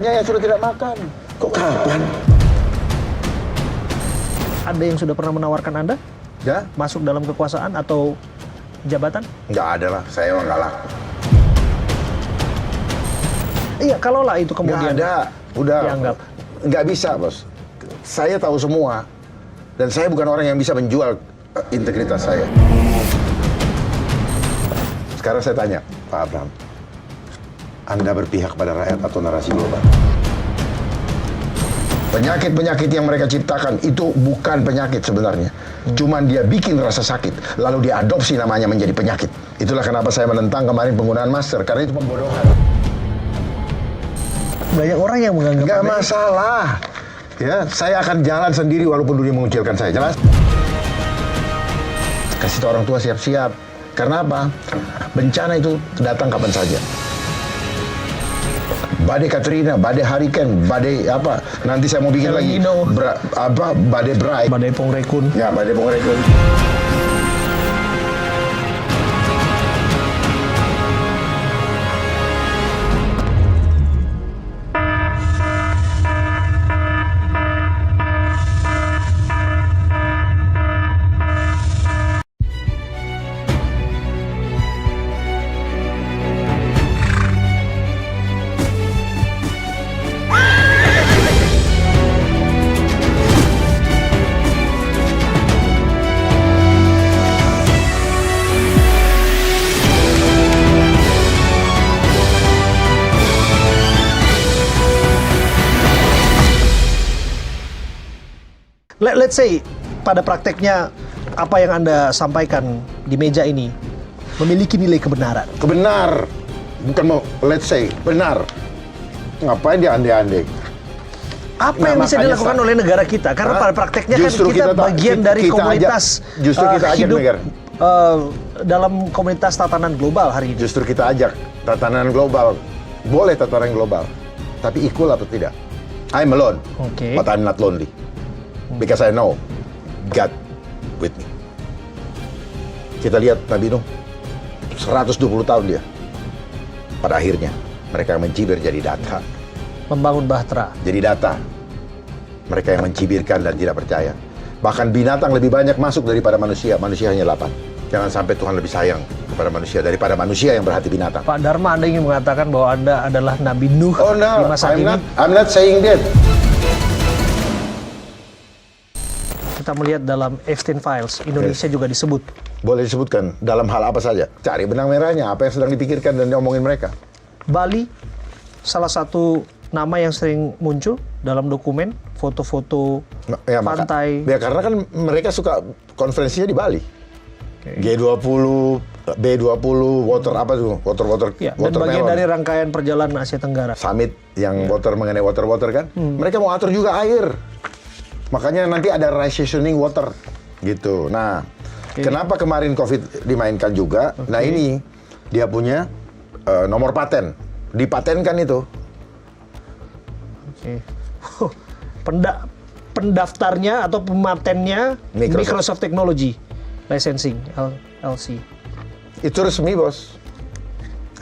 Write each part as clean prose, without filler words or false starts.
yang sudah tidak makan. Kok kapan? Ada yang sudah pernah menawarkan Anda Ya? masuk dalam kekuasaan atau jabatan? Nggak ada lah, saya emang nggak laku. Iya, kalaulah itu kemudian Nggak ada, udah. dianggap. Nggak bisa, Bos. Saya tahu semua. Dan saya bukan orang yang bisa menjual integritas saya. Sekarang saya tanya, Pak Abraham. Anda berpihak pada rakyat atau narasi global? Penyakit-penyakit yang mereka ciptakan itu bukan penyakit sebenarnya. Cuman dia bikin rasa sakit, lalu dia adopsi namanya menjadi penyakit. Itulah kenapa saya menentang kemarin penggunaan masker, karena itu pembodohan. Banyak orang yang menganggap Nggak Anda- masalah. Ya, saya akan jalan sendiri walaupun dunia mengucilkan saya. Jelas? Kasih tahu orang tua siap-siap. Karena apa? Bencana itu datang kapan saja. Badai Katrina, badai Hurricane, badai apa? Nanti saya mau bikin El lagi Nino. badai Brai. Badai Pongrekun. Ya, badai Pongrekun. Let's say pada prakteknya apa yang Anda sampaikan di meja ini memiliki nilai kebenaran. Benar. Bukan mau, let's say, benar. Ngapain dia andai-andai? Apa Nah, yang bisa makanya dilakukan oleh negara kita? Karena Hah? pada prakteknya Justru kan kita kita- bagian dari kita komunitas justru kita ajak hidup negara. Dalam komunitas tatanan global hari ini. Justru kita ajak tatanan global. Boleh tatanan global. Tapi equal atau tidak? I'm alone. Oke. But I'm not lonely. Because I know God with me. Kita lihat Nabi Nuh. 120 tahun dia. Pada akhirnya mereka yang mencibir jadi data. Membangun bahtera. Jadi data. Mereka yang mencibirkan dan tidak percaya. Bahkan binatang lebih banyak masuk daripada manusia. Manusia hanya 8. Jangan sampai Tuhan lebih sayang kepada manusia daripada manusia yang berhati binatang. Pak Dharma, Anda ingin mengatakan bahwa Anda adalah Nabi Nuh Oh di no, masa ini? I'm not saying that. Kita melihat dalam Epstein Files, Indonesia juga disebut. Boleh disebutkan dalam hal apa saja. Cari benang merahnya, apa yang sedang dipikirkan dan diomongin mereka. Bali, salah satu nama yang sering muncul dalam dokumen, foto-foto Ya, pantai. Ya karena kan mereka suka konferensinya di Bali. Oke. G20, B20, water apa tuh? Water Ya, dan bagian dari rangkaian perjalanan Asia Tenggara. summit yang water mengenai water kan. Mereka mau atur juga air. Makanya nanti ada rationing water gitu. Nah, kenapa kemarin COVID dimainkan juga? Nah, ini dia punya nomor paten. Dipatenkan itu. Oke. Pendaftarnya atau pematennya Microsoft Technology Licensing LC. Itu resmi, Bos.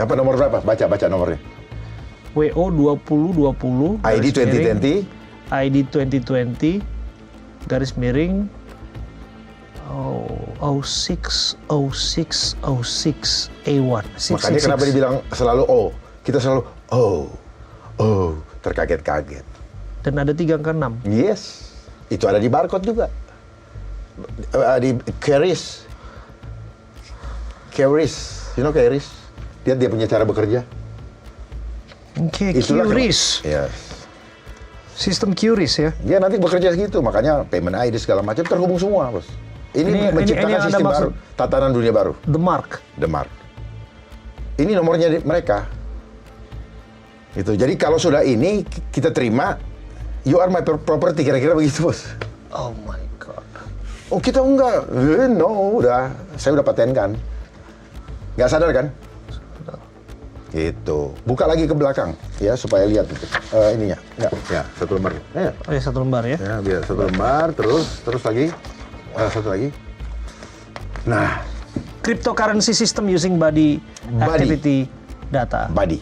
Apa nomor berapa? Baca nomornya. WO 2020 ID 2020 ID 2020 garis miring 060606 A1. Makanya kenapa dibilang selalu O? Kita selalu terkaget-kaget. Dan ada 3 angka 6. Yes. Itu ada di barcode juga. Di Keris. You know Keris? Dia punya cara bekerja. Oke, Itulah QRIS. Yes. Sistem QRIS ya. Dia nanti bekerja segitu, makanya payment ID segala macam terhubung semua, Bos. Ini menciptakan yang Anda sistem maksud- baru, tatanan dunia baru, The Mark. The Mark. Ini nomornya mereka. Gitu. Jadi kalau sudah ini kita terima, you are my property, kira-kira begitu, Bos. Oh my god. Oh, kita enggak. No, saya udah patenkan. Nggak sadar kan? Gitu. Buka lagi ke belakang ya supaya lihat gitu. Ininya. Enggak, ya, satu lembar. Ya. Oh ya, 1 lembar ya. Ya, biar satu lembar, terus lagi. Satu lagi. Nah, Cryptocurrency system using body activity data. body.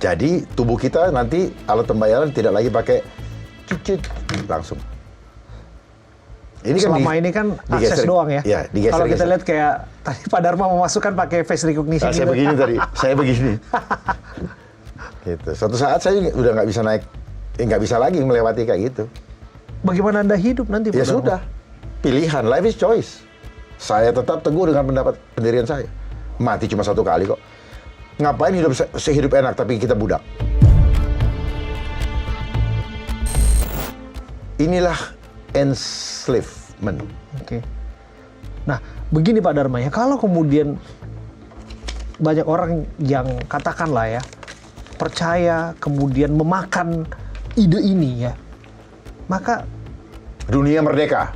Jadi tubuh kita nanti alat pembayaran tidak lagi pakai cicit langsung. Ini Selama ini kan akses doang ya. Iya, digeser. Kalau kita lihat kayak tadi Pak Dharma memasukkan pakai face recognition Nah, saya gitu. begini tadi, saya begini. Gitu. Suatu saat saya udah nggak bisa naik, nggak bisa lagi melewati kayak gitu. Bagaimana Anda hidup nanti Pak Ya Dharma? sudah, pilihan, life is choice. Saya tetap teguh dengan pendapat pendirian saya. Mati cuma satu kali kok. Ngapain hidup sehidup enak tapi kita budak? Inilah enslavement. Oke. Nah, begini Pak Dharma ya, kalau kemudian banyak orang yang katakanlah ya, percaya kemudian memakan ide ini ya, maka Dunia merdeka.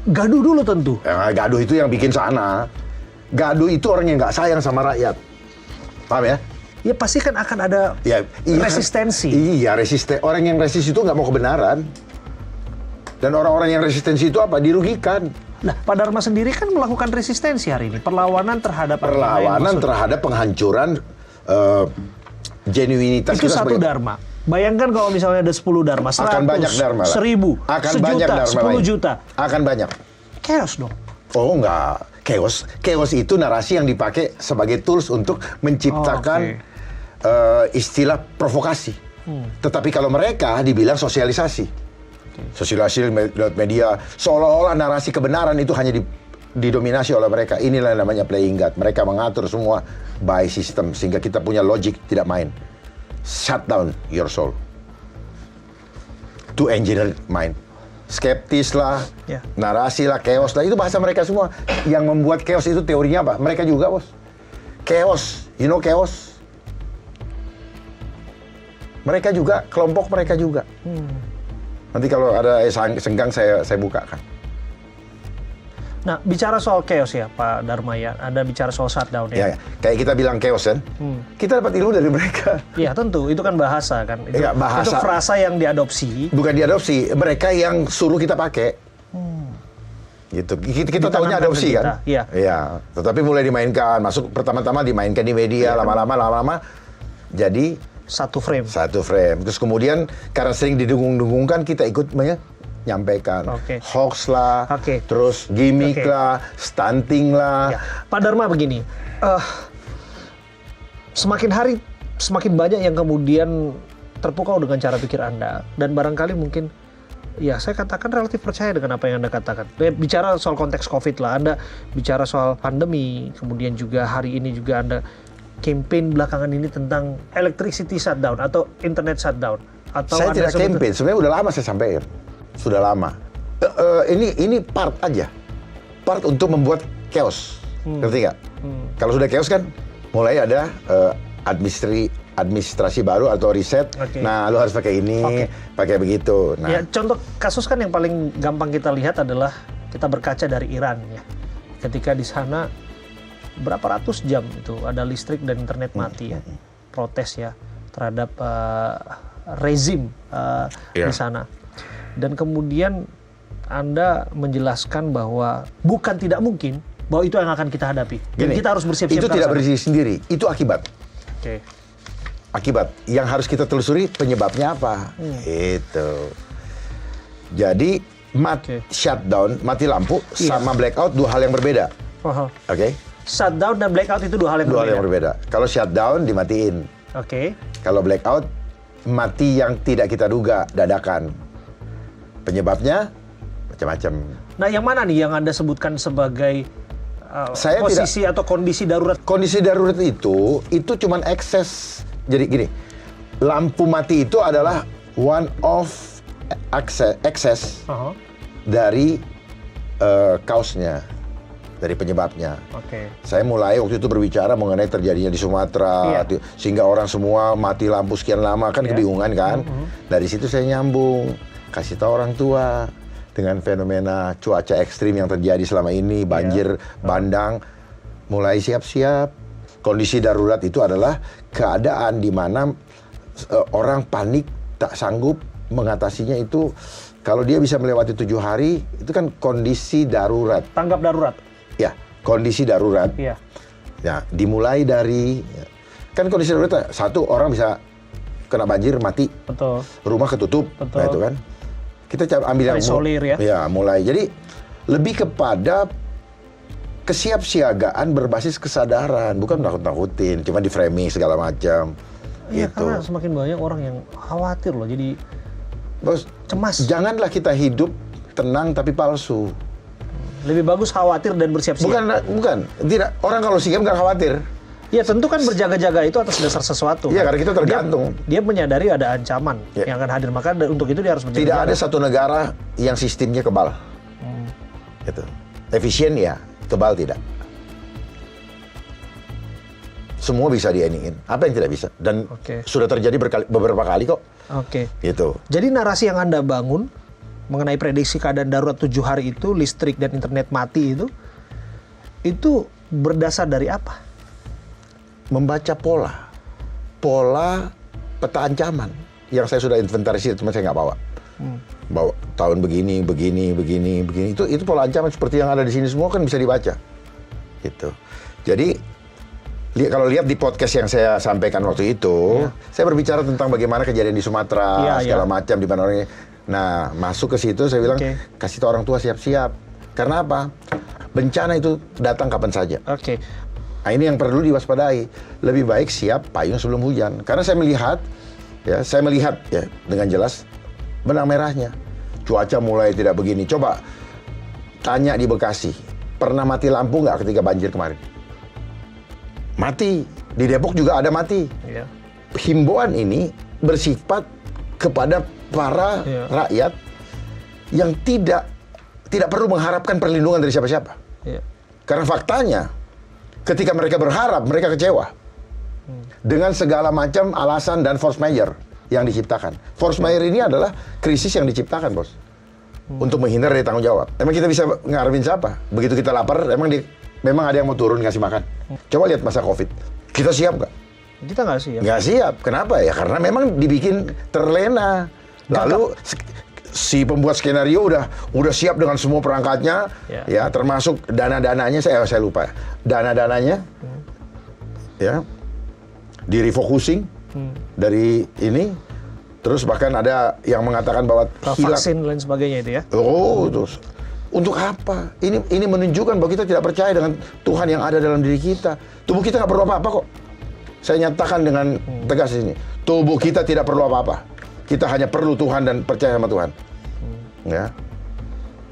gaduh dulu tentu. Gaduh itu yang bikin sana. Gaduh itu orang yang nggak sayang sama rakyat. Paham ya? Ya pasti kan akan ada Ya, iya, resistensi. Iya, orang yang resist itu nggak mau kebenaran. Dan orang-orang yang resistensi itu apa? Dirugikan. Nah, Pak Dharma sendiri kan melakukan resistensi hari ini, perlawanan terhadap agama yang Perlawanan masuk. terhadap penghancuran genuinitas Itu kita satu sebagai- Dharma. Bayangkan kalau misalnya ada 10 Dharma, 100, Akan banyak Dharma lah. 1000, Akan sejuta, banyak Dharma 10 lain. juta. Akan banyak. Chaos dong. Oh enggak, chaos itu narasi yang dipakai sebagai tools untuk menciptakan istilah provokasi. Tetapi kalau mereka dibilang sosialisasi. Sosialisasi lewat media, seolah-olah narasi kebenaran itu hanya didominasi oleh mereka. Inilah yang namanya playing God. Mereka mengatur semua by system sehingga kita punya logic tidak main. Shut down your soul. To engineer mind. Skeptis lah, Ya. narasi lah, chaos lah. Itu bahasa mereka semua. Yang membuat chaos itu teorinya apa? Mereka juga, bos. Chaos. You know chaos? Mereka juga, kelompok mereka juga. Nanti kalau ada senggang saya bukakan. Nah, bicara soal chaos ya, Pak Dharma ya. Anda bicara soal shutdown Ya, ya. kayak kita bilang chaos kan? Kita dapat ilmu dari mereka. Iya, tentu. Itu kan bahasa kan. Itu, Iya, bahasa. itu frasa yang diadopsi. Bukan diadopsi, mereka yang suruh kita pakai. Gitu. Kita tahunya Ditanamkan adopsi ke kita, kan? iya. Iya. Tetapi mulai dimainkan, masuk pertama-tama dimainkan di media, lama-lama jadi Satu frame. satu frame. Terus kemudian karena sering didengung-dengungkan, kita ikut menyampaikan. Oke. Hoax lah, Oke. terus gimmick Oke. lah, stunting lah. Ya. Pak Dharma begini, semakin hari semakin banyak yang kemudian terpukau dengan cara pikir Anda, dan barangkali mungkin ya saya katakan relatif percaya dengan apa yang Anda katakan. Bicara soal konteks COVID lah, Anda bicara soal pandemi, kemudian juga hari ini juga Anda campaign belakangan ini tentang electricity shutdown atau internet shutdown. Atau Saya Anda tidak sebut- campaign, sebenarnya udah lama saya sampaikan. Sudah lama. Ini part aja. Part untuk membuat chaos. Ngerti nggak? Kalau sudah chaos kan, mulai ada administrasi baru atau riset. Oke. Nah, lu harus pakai ini, Oke. pakai begitu. Nah, Ya, contoh kasus kan yang paling gampang kita lihat adalah kita berkaca dari Iran ya. Ketika di sana berapa ratus jam itu ada listrik dan internet mati ya. Protes ya terhadap rezim Iya. di sana. Dan kemudian Anda menjelaskan bahwa bukan tidak mungkin bahwa itu yang akan kita hadapi. Dan gini, kita harus bersiap-siap itu ke tidak sana. berdiri sendiri, itu akibat. Oke. Akibat yang harus kita telusuri penyebabnya apa. Itu. Jadi Oke. shutdown, mati lampu Iya. sama blackout dua hal yang berbeda. Oh, Oke? shutdown dan blackout itu dua hal yang Dua hal berbeda. yang berbeda. Kalau shutdown dimatiin. Oke. Kalau blackout mati yang tidak kita duga dadakan. Penyebabnya macam-macam. Nah, yang mana nih yang Anda sebutkan sebagai Saya posisi atau kondisi darurat? Kondisi darurat itu cuman ekses. Jadi gini, lampu mati itu adalah one of excess dari kausnya, dari penyebabnya. Oke. Saya mulai waktu itu berbicara mengenai terjadinya di Sumatera, Iya. sehingga orang semua mati lampu sekian lama, kan Iya. kebingungan kan. Dari situ saya nyambung, kasih tahu orang tua dengan fenomena cuaca ekstrim yang terjadi selama ini, banjir, bandang, mulai siap-siap. Kondisi darurat itu adalah keadaan di mana orang panik, tak sanggup mengatasinya itu. Kalau dia bisa melewati 7 hari, itu kan kondisi darurat. Tanggap darurat. Ya, kondisi darurat. Iya. Ya, dimulai dari kan kondisi darurat satu orang bisa kena banjir mati, Betul. rumah ketutup, Betul. nah itu kan. Kita ambil yang Isolir ya. Ya, mulai. Jadi lebih kepada kesiapsiagaan berbasis kesadaran, bukan nakut-nakutin, cuma di framing segala macam. Iya, Gitu. karena semakin banyak orang yang khawatir loh, jadi Bos, cemas. janganlah kita hidup tenang tapi palsu. Lebih bagus khawatir dan bersiap-siap. Bukan, tidak. Orang kalau sigap nggak khawatir. Ya tentu kan berjaga-jaga itu atas dasar sesuatu. Iya, kan? karena kita tergantung. Dia menyadari ada ancaman Ya. yang akan hadir, maka untuk itu dia harus berjaga. Tidak ada satu negara yang sistemnya kebal. Gitu. Efisien ya, kebal tidak. Semua bisa dieningin. Apa yang tidak bisa? Dan Oke. sudah terjadi beberapa kali kok. Oke. Gitu. Jadi narasi yang Anda bangun mengenai prediksi keadaan darurat 7 hari itu, listrik dan internet mati itu berdasar dari apa? Membaca pola peta ancaman yang saya sudah inventarisir, cuma saya nggak bawa. Bawa tahun begini. Itu pola ancaman seperti yang ada di sini semua kan bisa dibaca. Gitu. Jadi kalau lihat di podcast yang saya sampaikan waktu itu, saya berbicara tentang bagaimana kejadian di Sumatera, segala macam di mana orangnya. Nah, masuk ke situ saya bilang kasih tahu orang tua siap-siap. Karena apa? Bencana itu datang kapan saja. Oke. Nah, ini yang perlu diwaspadai. Lebih baik siap payung sebelum hujan. Karena saya melihat ya dengan jelas benang merahnya. Cuaca mulai tidak begini. Coba tanya di Bekasi, pernah mati lampu nggak ketika banjir kemarin? Mati. Di Depok juga ada mati. Iya. Himbauan ini bersifat kepada para rakyat yang tidak perlu mengharapkan perlindungan dari siapa-siapa. Iya. Karena faktanya, ketika mereka berharap, mereka kecewa. Dengan segala macam alasan dan force majeure yang diciptakan. Force majeure ini adalah krisis yang diciptakan, Bos. Untuk menghindar dari tanggung jawab. Emang kita bisa ngarepin siapa? Begitu kita lapar, memang ada yang mau turun ngasih makan. Coba lihat masa COVID. Kita siap nggak? Kita nggak siap. Nggak siap. Kenapa ya? Karena memang dibikin terlena. Lalu si pembuat skenario udah siap dengan semua perangkatnya, ya termasuk dana-dananya. Saya lupa. Dana-dananya, ya di refocusing dari ini. Terus bahkan ada yang mengatakan bahwa vaksin dan lain sebagainya itu ya. Oh, terus untuk apa? Ini menunjukkan bahwa kita tidak percaya dengan Tuhan yang ada dalam diri kita. Tubuh kita nggak perlu apa-apa kok. Saya nyatakan dengan tegas di sini. Tubuh kita tidak perlu apa-apa. Kita hanya perlu Tuhan dan percaya sama Tuhan. Ya.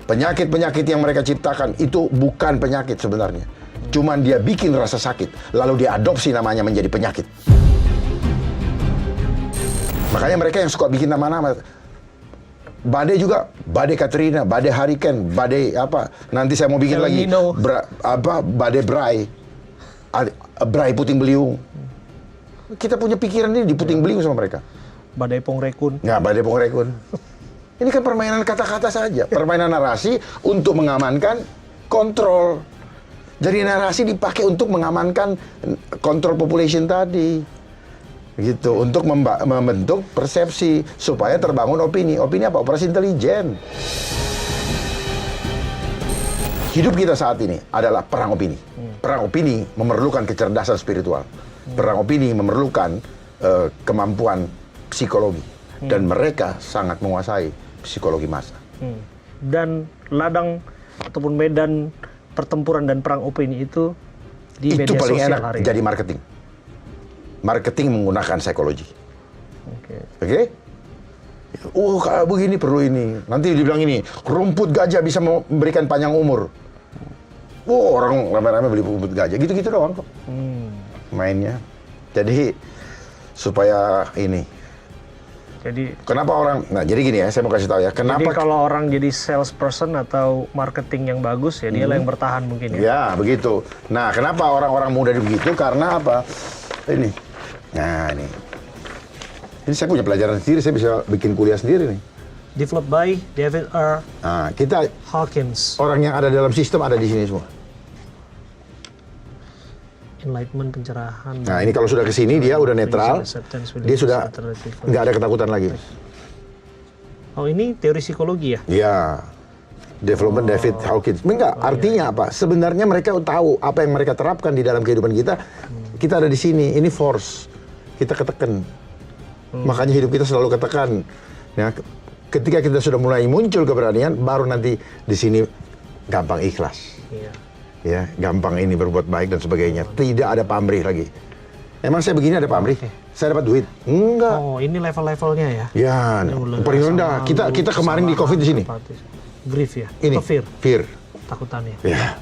Penyakit-penyakit yang mereka ciptakan itu bukan penyakit sebenarnya. Cuman dia bikin rasa sakit, lalu dia adopsi namanya menjadi penyakit. Makanya mereka yang suka bikin nama-nama. Badai juga, badai Katrina, badai hurricane, badai apa. Nanti saya mau bikin lagi badai Brai. Brai puting beliung. Kita punya pikiran ini di puting beliung sama mereka. Badai Pongrekun. Nggak, badai Pongrekun. Ini kan permainan kata-kata saja. Permainan narasi untuk mengamankan kontrol. Jadi narasi dipakai untuk mengamankan kontrol population tadi. Gitu, untuk membentuk persepsi supaya terbangun opini. Opini apa? Operasi intelijen. Hidup kita saat ini adalah perang opini. Perang opini memerlukan kecerdasan spiritual. Perang opini memerlukan kemampuan psikologi. Dan mereka sangat menguasai psikologi massa. Dan ladang ataupun medan pertempuran dan perang opini itu di media paling sosial enak hari jadi marketing. Marketing menggunakan psikologi. Oke? Kalau begini perlu ini. Nanti dibilang ini, rumput gajah bisa memberikan panjang umur. Orang rame-rame beli rumput gajah. Gitu-gitu doang kok. Mainnya. Jadi supaya ini. Jadi kenapa orang? Nah, jadi gini ya, saya mau kasih tahu ya. Kenapa? Jadi kalau orang jadi salesperson atau marketing yang bagus ya dia lah yang bertahan mungkin ya. Ya, begitu. Nah, kenapa orang-orang muda begitu? Karena apa? Ini. Nah, ini. Ini saya punya pelajaran sendiri, saya bisa bikin kuliah sendiri nih. Developed by David R. Nah, kita Hawkins. orang yang ada dalam sistem ada di sini semua. Enlightenment, pencerahan. Nah, ini kalau sudah ke sini dia udah netral. Dia sudah nggak ada ketakutan lagi. Oh, ini teori psikologi ya? Iya. Development David Hawkins. Enggak, artinya apa? Sebenarnya mereka tahu apa yang mereka terapkan di dalam kehidupan kita. Kita ada di sini, ini force. Kita keteken. Makanya hidup kita selalu katakan, ya, ketika kita sudah mulai muncul keberanian, baru nanti di sini gampang ikhlas. Iya. Ya, gampang ini berbuat baik dan sebagainya. Tidak ada pamrih lagi. Emang saya begini ada pamrih? Saya dapat duit? Enggak. Oh, ini level-levelnya ya? Ya, paling rendah. Kita kemarin di COVID di sini. Grief ya? Ini, Atau fear? Fear. Takutannya? Ya,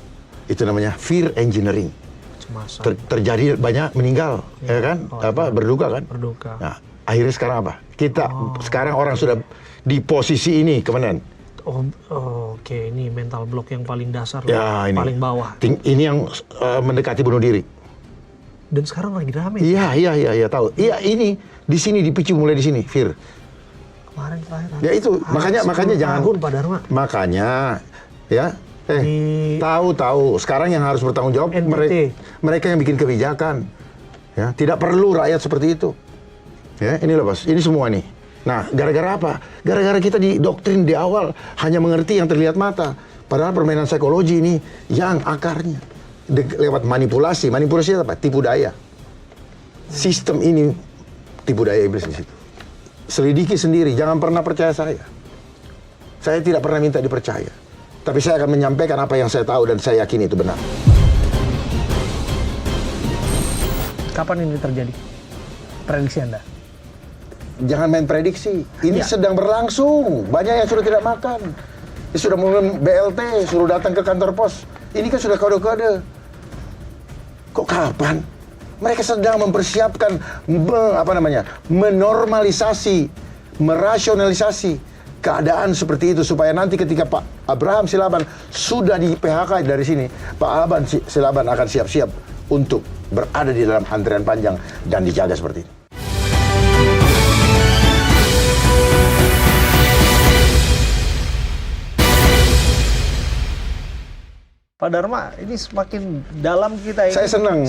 itu namanya fear engineering. Kecemasan. Terjadi banyak meninggal, ya kan? Berduka kan? Berduka. Nah, akhirnya sekarang apa? Kita sekarang orang sudah di posisi ini, kemenan. Oke, ini mental block yang paling dasar, Ya, ini. paling bawah. Ini yang mendekati bunuh diri. Dan sekarang lagi rame. Iya, tahu. Iya, ini di sini dipicu mulai di sini, fear. Kemarin terakhir. Ya itu, makanya jangan. Tahun, Pak Dharma. Makanya, ya. Tahu. Sekarang yang harus bertanggung jawab mereka yang bikin kebijakan. Ya, tidak perlu rakyat seperti itu. Ya, ini loh, Bos. Ini semua nih. Nah, gara-gara apa? Gara-gara kita didoktrin di awal hanya mengerti yang terlihat mata. Padahal permainan psikologi ini yang akarnya lewat manipulasi. Manipulasi apa? Tipu daya. Sistem ini tipu daya iblis di situ. Selidiki sendiri, jangan pernah percaya saya. Saya tidak pernah minta dipercaya. Tapi saya akan menyampaikan apa yang saya tahu dan saya yakin itu benar. Kapan ini terjadi? Prediksi Anda? Jangan main prediksi. Ini sedang berlangsung. Banyak yang sudah tidak makan. Sudah mulai BLT, suruh datang ke kantor pos. Ini kan sudah kode-kode. Kok kapan? Mereka sedang mempersiapkan menormalisasi, merasionalisasi keadaan seperti itu supaya nanti ketika Pak Abraham Silaban sudah di PHK dari sini, Pak Abraham Silaban akan siap-siap untuk berada di dalam antrian panjang dan dijaga seperti ini. Pak Dharma, ini semakin dalam kita ini. Saya senang.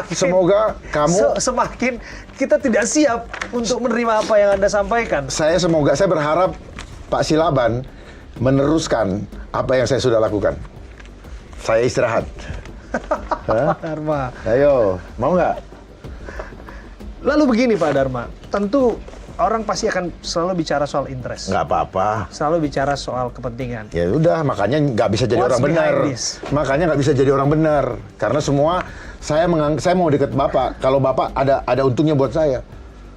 Semoga kamu semakin kita tidak siap untuk menerima apa yang Anda sampaikan. Saya berharap Pak Silaban meneruskan apa yang saya sudah lakukan. Saya istirahat. Pak Dharma. Ayo, mau nggak? Lalu begini Pak Dharma, tentu orang pasti akan selalu bicara soal interest. Nggak apa-apa. Selalu bicara soal kepentingan. Ya udah, makanya nggak bisa jadi orang benar. Makanya nggak bisa jadi orang benar. Karena semua saya mau deket Bapak. Kalau Bapak ada untungnya buat saya.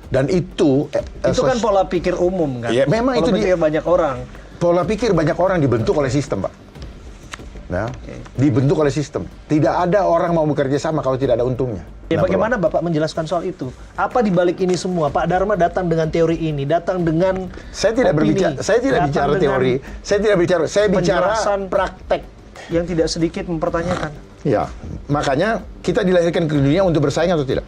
Dan itu kan pola pikir umum kan. Ya, memang pola itu pikir banyak orang. Pola pikir banyak orang dibentuk oleh sistem, Pak. Nah, dibentuk oleh sistem. Tidak ada orang mau bekerja sama kalau tidak ada untungnya. Ya, bagaimana Bapak menjelaskan soal itu? Apa di balik ini semua? Pak Dharma datang dengan teori ini, datang dengan saya tidak bicara teori. Saya bicara praktek yang tidak sedikit mempertanyakan. Ya, makanya kita dilahirkan ke dunia untuk bersaing atau tidak?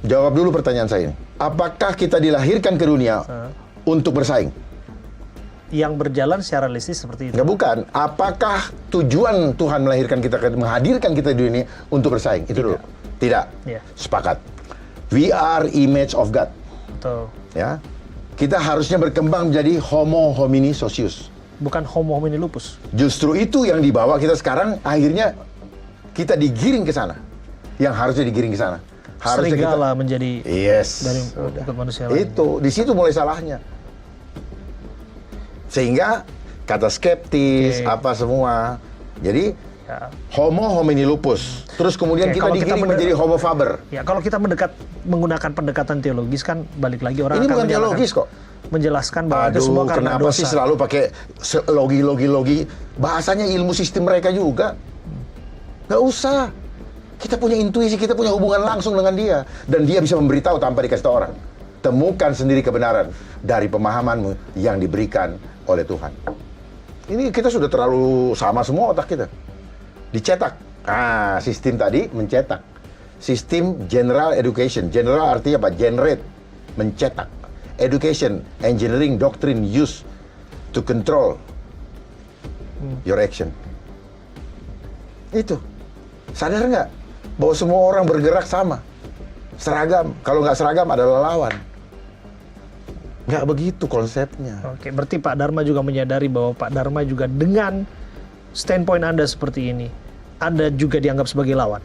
Jawab dulu pertanyaan saya ini. Apakah kita dilahirkan ke dunia untuk bersaing? Yang berjalan secara realistis seperti itu. Nggak, bukan. Apakah tujuan Tuhan menghadirkan kita di dunia untuk bersaing? Itu dulu. Tidak. Ya. Sepakat. We are image of God. Betul. Ya. Kita harusnya berkembang menjadi homo homini socius. Bukan homo homini lupus. Justru itu yang dibawa kita sekarang, akhirnya kita digiring ke sana. Yang harusnya digiring ke sana. Harusnya serigala menjadi dari ikut manusia lain. Itu, di situ mulai salahnya. Sehingga kata skeptis, apa semua. Jadi homo homini lupus. Terus kemudian kita digiring menjadi homo faber. Ya, kalau kita menggunakan pendekatan teologis kan balik lagi orang ini akan bukan teologis kok. Menjelaskan bahwa itu semua karena kenapa dosa. sih selalu pakai logi? Bahasanya ilmu sistem mereka juga. Nggak usah. Kita punya intuisi, kita punya hubungan langsung dengan dia. Dan dia bisa memberitahu tanpa dikasih tahu orang. Temukan sendiri kebenaran dari pemahamanmu yang diberikan oleh Tuhan. Ini kita sudah terlalu sama semua otak kita. Dicetak. Sistem tadi mencetak. Sistem general education. General artinya apa? Generate. Mencetak. Education, engineering, doctrine used to control your action. Itu. Sadar nggak? Bahwa semua orang bergerak sama. Seragam. Kalau nggak seragam adalah lawan. Nggak begitu konsepnya. Oke, berarti Pak Dharma juga menyadari bahwa Pak Dharma juga dengan standpoint Anda seperti ini, Anda juga dianggap sebagai lawan.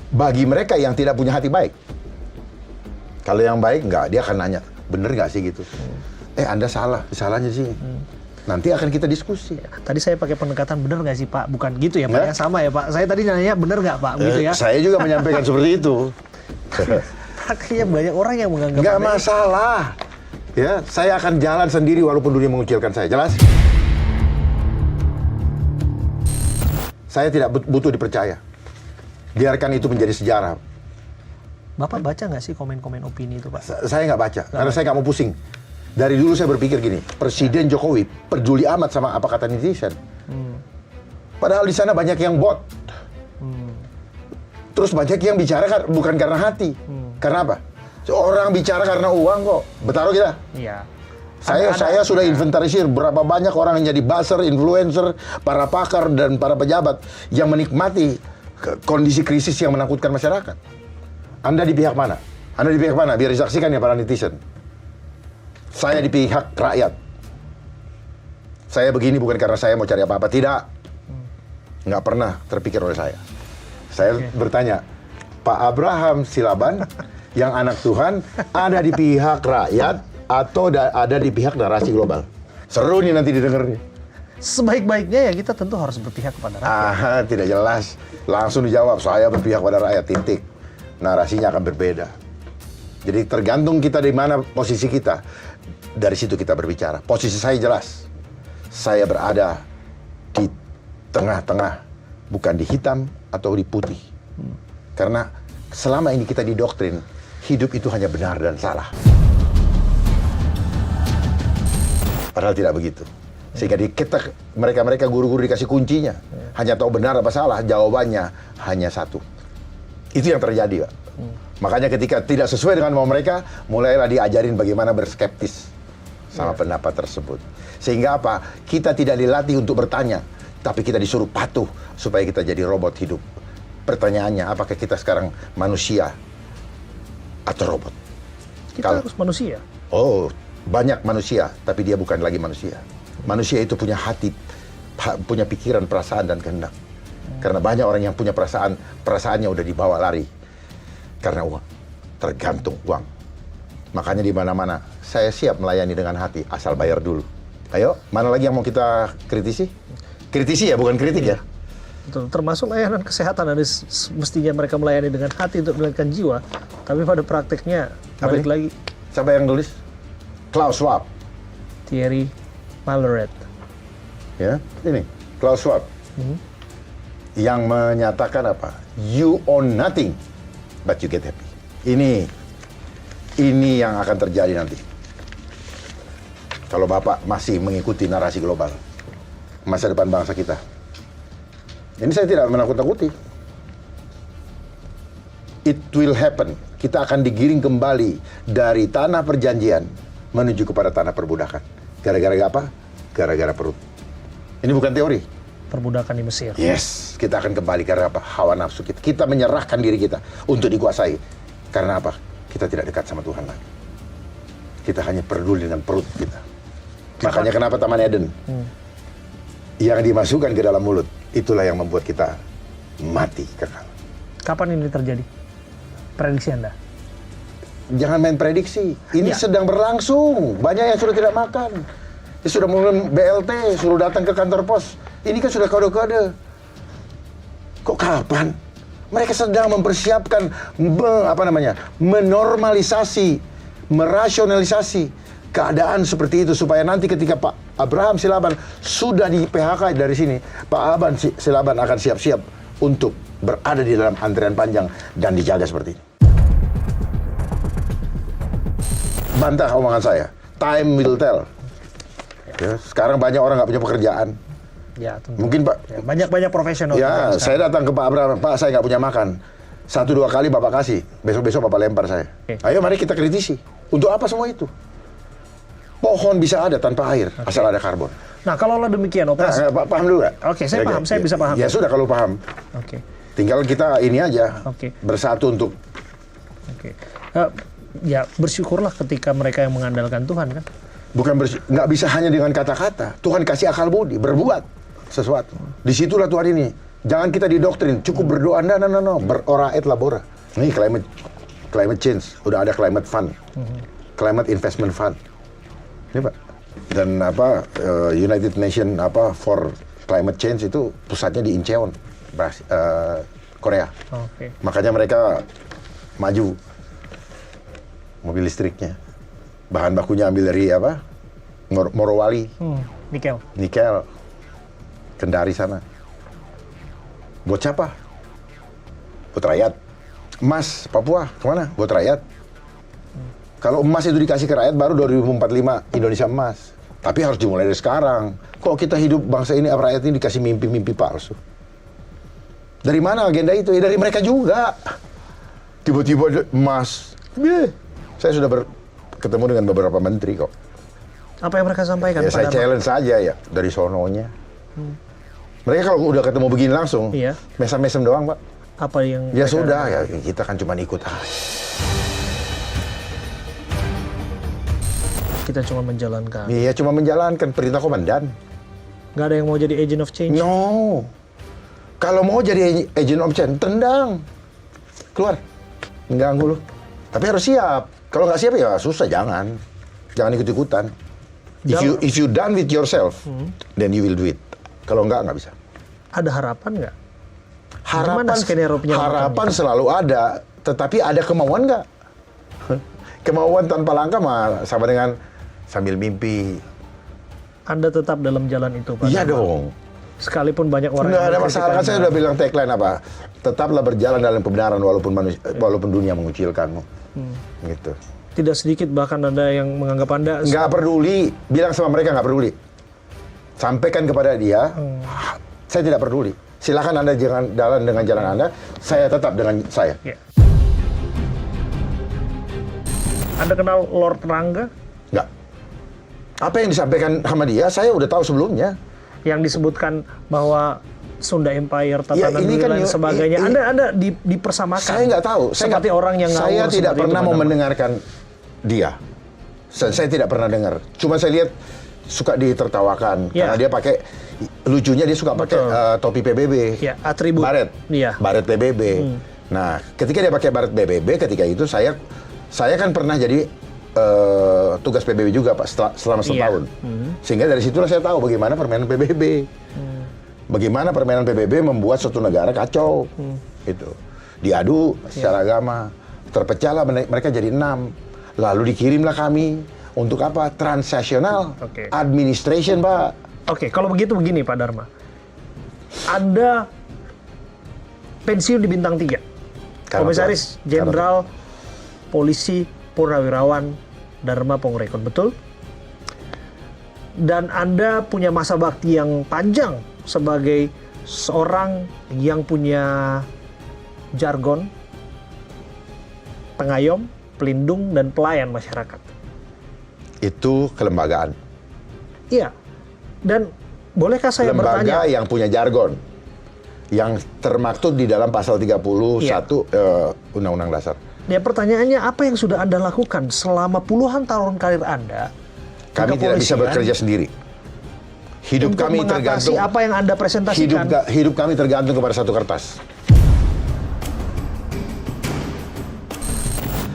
Bagi mereka yang tidak punya hati baik. Kalau yang baik nggak, dia akan nanya, bener nggak sih gitu? Anda salah, salahnya sih. Nanti akan kita diskusi. Tadi saya pakai pendekatan bener nggak sih Pak? Bukan gitu ya Pak, Nggak? yang sama ya Pak. Saya tadi nanya bener nggak Pak? Gitu ya. Saya juga menyampaikan seperti itu. Kayaknya banyak orang yang menganggap Nggak Anda masalah. Ya, saya akan jalan sendiri walaupun dunia mengucilkan saya. Jelas? Saya tidak butuh dipercaya. Biarkan itu menjadi sejarah. Bapak baca nggak sih komen-komen opini itu Pak? Saya nggak baca, karena saya nggak mau pusing. Dari dulu saya berpikir gini, Presiden Jokowi peduli amat sama apa kata netizen. Padahal di sana banyak yang bot. Terus banyak yang bicara bukan karena hati. Karena apa? Orang bicara karena uang kok. Bertaruh kita. Iya. Saya sudah inventarisir berapa banyak orang yang jadi buzzer, influencer, para pakar dan para pejabat yang menikmati kondisi krisis yang menakutkan masyarakat. Anda di pihak mana? Anda di pihak mana? Biar disaksikan ya para netizen. Saya di pihak rakyat. Saya begini bukan karena saya mau cari apa-apa. Tidak. Nggak pernah terpikir oleh saya. Saya bertanya, Pak Abraham Silaban yang anak Tuhan ada di pihak rakyat atau ada di pihak narasi global? Seru nih nanti didengar nih. Sebaik-baiknya ya kita tentu harus berpihak kepada rakyat. Tidak jelas. Langsung dijawab, saya berpihak pada rakyat, titik. Narasinya akan berbeda. Jadi tergantung kita di mana posisi kita. Dari situ kita berbicara. Posisi saya jelas. Saya berada di tengah-tengah. Bukan di hitam atau di putih. Karena selama ini kita didoktrin, hidup itu hanya benar dan salah. Padahal tidak begitu. Sehingga mereka guru-guru dikasih kuncinya. Hanya tahu benar apa salah, jawabannya hanya satu. Itu yang terjadi, Pak. Makanya ketika tidak sesuai dengan mau mereka, mulailah diajarin bagaimana berskeptis sama pendapat tersebut. Sehingga apa? Kita tidak dilatih untuk bertanya, tapi kita disuruh patuh supaya kita jadi robot hidup. Pertanyaannya, apakah kita sekarang manusia atau robot? Kita harus manusia. Oh, banyak manusia, tapi dia bukan lagi manusia. Manusia itu punya hati, punya pikiran, perasaan, dan kehendak. Karena banyak orang yang punya perasaannya udah dibawa lari. Karena uang, tergantung uang. Makanya di mana-mana, saya siap melayani dengan hati, asal bayar dulu. Ayo, mana lagi yang mau kita kritisi? Kritisi ya, bukan kritik ya? Betul, termasuk layanan kesehatan. Ada mestinya mereka melayani dengan hati untuk menyelamatkan jiwa. Tapi pada prakteknya, balik lagi. Siapa yang tulis? Klaus Schwab. Thierry Malleret. Ya, ini Klaus Schwab. Yang menyatakan apa? You own nothing, but you get happy. Ini yang akan terjadi nanti. Kalau Bapak masih mengikuti narasi global, masa depan bangsa kita. Ini saya tidak menakut-nakuti. It will happen. Kita akan digiring kembali dari tanah perjanjian menuju kepada tanah perbudakan. Gara-gara apa? Gara-gara perut. Ini bukan teori. Perbudakan di Mesir. Yes, kita akan kembali karena apa? Hawa nafsu kita. Kita menyerahkan diri kita untuk dikuasai. Karena apa? Kita tidak dekat sama Tuhan lagi. Kita hanya peduli dengan perut kita. Makanya kenapa Taman Eden? Yang dimasukkan ke dalam mulut, itulah yang membuat kita mati kekal. Kapan ini terjadi? Prediksi Anda? Jangan main prediksi. Ini sedang berlangsung. Banyak yang sudah tidak makan. Dia sudah mulai BLT, suruh datang ke kantor pos. Ini kan sudah kode-kode. Kok kapan? Mereka sedang mempersiapkan menormalisasi, merasionalisasi keadaan seperti itu supaya nanti ketika Pak Abraham Silaban sudah di PHK dari sini, Pak Abraham Silaban akan siap-siap untuk berada di dalam antrian panjang dan dijaga seperti ini. Bantah omongan saya. Time will tell. Ya, sekarang banyak orang nggak punya pekerjaan. Ya, tentu. Mungkin Pak. Ya, banyak profesional. Ya, saya datang ke Pak Abraham, Pak saya nggak punya makan. 1-2 kali Bapak kasih, besok-besok Bapak lempar saya. Ayo mari kita kritisi. Untuk apa semua itu? Pohon bisa ada tanpa air, asal ada karbon. Nah, kalau demikian operasi. Pak paham dulu nggak? Oke, saya paham, saya bisa paham. Ya sudah kalau paham. Oke. Tinggal kita ini aja, Oke. bersatu untuk. Oke. Ya bersyukurlah ketika mereka yang mengandalkan Tuhan kan. Nggak bisa hanya dengan kata-kata. Tuhan kasih akal budi, berbuat sesuatu. Disitulah Tuhan ini. Jangan kita didoktrin, cukup berdoa, no. Berora et labora. Ini climate climate change, udah ada climate fund, climate investment fund. Ini Pak. Dan United Nations for climate change itu pusatnya di Incheon, Korea. Oke. Makanya mereka maju mobil listriknya. Bahan bakunya ambil dari Morowali, nikel, Kendari sana. Buat siapa? Buat rakyat. Emas, Papua, kemana? Buat rakyat. Kalau emas itu dikasih ke rakyat, baru 2045 Indonesia emas. Tapi harus dimulai dari sekarang. Kok kita hidup bangsa ini, rakyat ini dikasih mimpi-mimpi palsu? Dari mana agenda itu? Ya dari mereka juga. Tiba-tiba emas. Saya sudah ketemu dengan beberapa menteri kok. Apa yang mereka sampaikan? Ya, saya challenge saja ya, dari sononya. Mereka kalau udah ketemu begini langsung, mesem-mesem doang, Pak. Apa yang... Ya sudah, ya kita kan cuma ikut aja. Kita cuma menjalankan. Iya, cuma menjalankan perintah komandan. Nggak ada yang mau jadi agent of change? No. Kalau mau jadi agent of change, tendang. Keluar. Mengganggu lu. Tapi harus siap. Kalau nggak siap ya susah, jangan. Jangan ikut-ikutan. If you done with yourself, then you will do it. Kalau nggak bisa. Ada harapan nggak? Harapan selalu ada, tetapi ada kemauan nggak? Kemauan tanpa langkah mah sama dengan sambil mimpi. Anda tetap dalam jalan itu, Pak? Iya dong. Sekalipun banyak orang nggak ada masalah. Kan saya udah bilang tagline apa? Tetaplah berjalan dalam kebenaran walaupun dunia mengucilkanmu. Gitu. Tidak sedikit bahkan ada yang menganggap Anda... Nggak peduli. Bilang sama mereka nggak peduli. Sampaikan kepada dia, saya tidak peduli. Silakan Anda jangan jalan dengan jalan Anda, saya tetap dengan saya. Ya. Anda kenal Lord Rangga? Nggak. Apa yang disampaikan sama dia, saya udah tahu sebelumnya. Yang disebutkan bahwa Sunda Empire, tatanan ini kan dan sebagainya. Anda dipersamakan. Saya nggak tahu. Seperti orang yang saya tidak pernah mau mendengarkan dia. Saya tidak pernah dengar. Cuma saya lihat suka ditertawakan karena dia pakai, lucunya dia suka pakai topi PBB. Ya, atribut. Baret. Iya. Baret PBB. Nah, ketika dia pakai baret PBB, ketika itu saya kan pernah jadi tugas PBB juga Pak selama setahun. Sehingga dari situlah saya tahu bagaimana permainan PBB. Bagaimana permainan PBB membuat suatu negara kacau. Itu. Diadu secara agama. Terpecahlah mereka jadi 6. Lalu dikirimlah kami untuk apa? Transnational administration, Pak. Oke, kalau begitu begini Pak Dharma. Anda pensiun di Bintang 3. Komisaris Jenderal Polisi Purnawirawan Dharma Pongrekon, betul? Dan Anda punya masa bakti yang panjang sebagai seorang yang punya jargon, pengayom, pelindung, dan pelayan masyarakat. Itu kelembagaan. Iya. Dan bolehkah saya bertanya? Lembaga yang punya jargon. Yang termaktub di dalam pasal 31 Undang-Undang Dasar. Ya, pertanyaannya apa yang sudah Anda lakukan selama puluhan tahun karir Anda? Kami tidak bisa bekerja sendiri. Hidup kami tergantung apa yang Anda presentasikan. Hidup kami tergantung kepada satu kertas.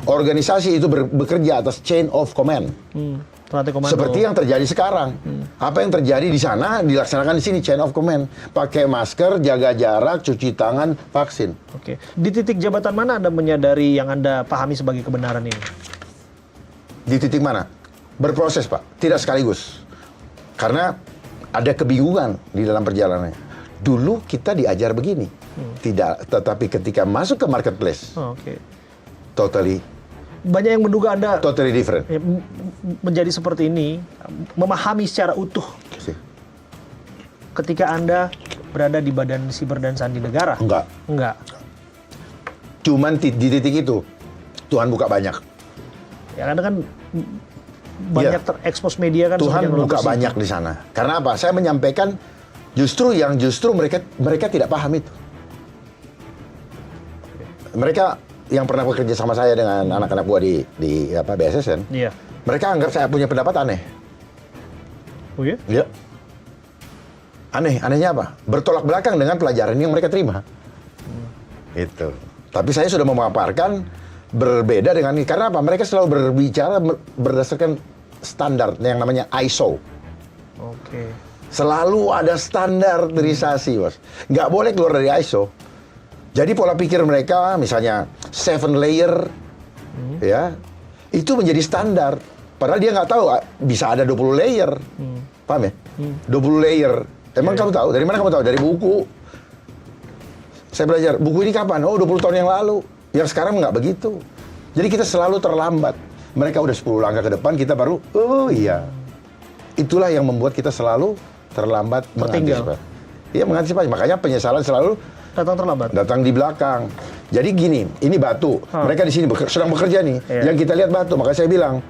Organisasi itu bekerja atas chain of command. Seperti yang terjadi sekarang. Apa yang terjadi di sana dilaksanakan di sini, chain of command. Pakai masker, jaga jarak, cuci tangan, vaksin. Oke. Di titik jabatan mana Anda menyadari yang Anda pahami sebagai kebenaran ini? Di titik mana? Berproses, Pak. Tidak sekaligus. Karena ada kebingungan di dalam perjalanannya. Dulu kita diajar begini. Tidak, tetapi ketika masuk ke marketplace, totally. Banyak yang menduga Anda totally different. Menjadi seperti ini, memahami secara utuh. Ketika Anda berada di Badan Siber dan Sandi Negara? Enggak. Cuman di titik itu, Tuhan buka banyak. Ya, Anda kan banyak terekspos media kan. Tuhan buka banyak di sana. Karena apa? Saya menyampaikan justru mereka tidak paham itu. Mereka yang pernah bekerja sama saya dengan anak-anak buah di BSSN, mereka anggap saya punya pendapat aneh. Oh iya? Iya. Anehnya apa? Bertolak belakang dengan pelajaran yang mereka terima. Itu. Tapi saya sudah memaparkan berbeda dengan ini. Karena apa? Mereka selalu berbicara berdasarkan standar yang namanya ISO. Oke. Selalu ada standarisasi, Bos. Nggak boleh keluar dari ISO. Jadi pola pikir mereka, misalnya 7 layer, ya, itu menjadi standar. Padahal dia nggak tahu bisa ada 20 layer. Paham ya? 20 layer. Emang kamu tahu? Dari mana kamu tahu? Dari buku. Saya belajar, buku ini kapan? Oh, 20 tahun yang lalu. Yang sekarang nggak begitu. Jadi kita selalu terlambat. Mereka udah 10 langkah ke depan, kita baru, oh iya. Itulah yang membuat kita selalu terlambat mengantisipasi. Iya, mengantisipasi. Makanya penyesalan selalu Datang terlambat. datang di belakang. Jadi gini, ini batu. Mereka di sini sedang bekerja nih. Yang kita lihat batu. Makanya saya bilang,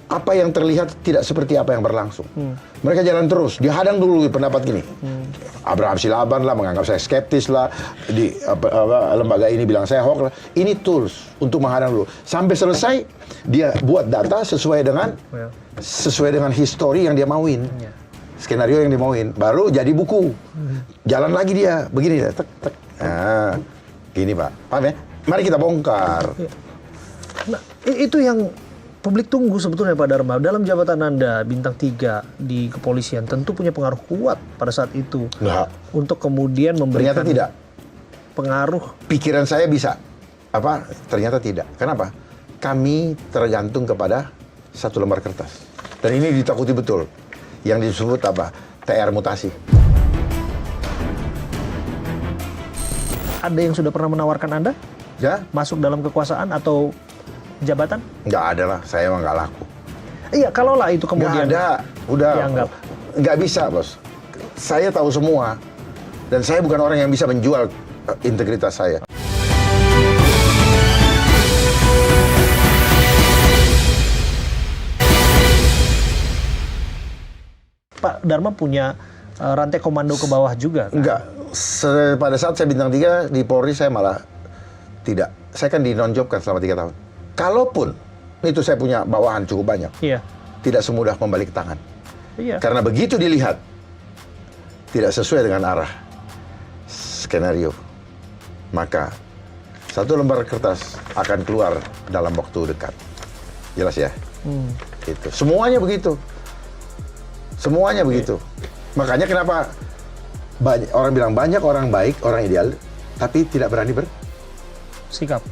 apa yang terlihat tidak seperti apa yang berlangsung. Mereka jalan terus. Dihadang dulu pendapat gini. Abraham Silaban lah menganggap saya skeptis lah. Di lembaga ini bilang saya hoax lah. Ini tools untuk menghadang dulu. Sampai selesai dia buat data sesuai dengan histori yang dia mauin. Skenario yang dia mauin. Baru jadi buku. Jalan lagi dia. Begini dia. Tek, tek. Nah, gini Pak. Paham ya? Mari kita bongkar. Nah, itu yang publik tunggu sebetulnya Pak Dharma. Dalam jabatan Anda, bintang 3 di kepolisian, tentu punya pengaruh kuat pada saat itu. Enggak. Untuk kemudian memberikan Ternyata tidak. pengaruh. Pikiran saya bisa. Apa? Ternyata tidak. Kenapa? Kami tergantung kepada satu lembar kertas. Dan ini ditakuti betul. Yang disebut apa? TR mutasi. Ada yang sudah pernah menawarkan Anda Ya? masuk dalam kekuasaan atau jabatan? Nggak ada lah. Saya emang nggak laku. Iya, kalaulah itu kemudian Nggak ada. Udah. dianggap. Nggak bisa, Bos. Saya tahu semua. Dan saya bukan orang yang bisa menjual integritas saya. Pak Dharma punya rantai komando ke bawah juga kan? Enggak. Pada saat saya bintang 3 di Polri, saya malah tidak. Saya kan di non-job kan selama 3 tahun. Kalaupun itu saya punya bawahan cukup banyak, Iya. tidak semudah membalik tangan. Iya. Karena begitu dilihat, tidak sesuai dengan arah skenario, maka satu lembar kertas akan keluar dalam waktu dekat. Jelas ya? Itu. Semuanya begitu. Semuanya begitu. Makanya kenapa orang bilang banyak orang baik, orang ideal, tapi tidak berani bersikap.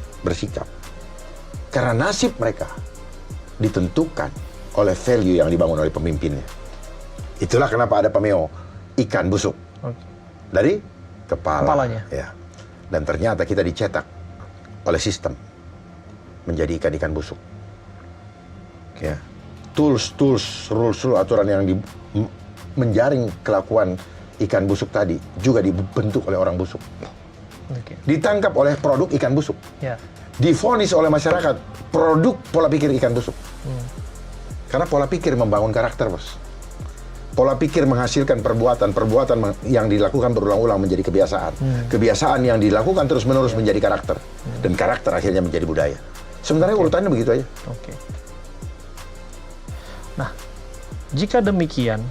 Karena nasib mereka ditentukan oleh value yang dibangun oleh pemimpinnya. Itulah kenapa ada pameo, ikan busuk. Dari Kepalanya. Ya. Dan ternyata kita dicetak oleh sistem menjadi ikan-ikan busuk. Ya. Tools, rules, aturan yang menjaring kelakuan ikan busuk tadi juga dibentuk oleh orang busuk. Ditangkap oleh produk ikan busuk. Ya. Divonis oleh masyarakat produk pola pikir ikan busuk. Karena pola pikir membangun karakter, Bos. Pola pikir menghasilkan perbuatan yang dilakukan berulang-ulang menjadi kebiasaan. Kebiasaan yang dilakukan terus-menerus menjadi karakter. Dan karakter akhirnya menjadi budaya. Sebenarnya urutannya begitu aja. Oke. Nah, jika demikian,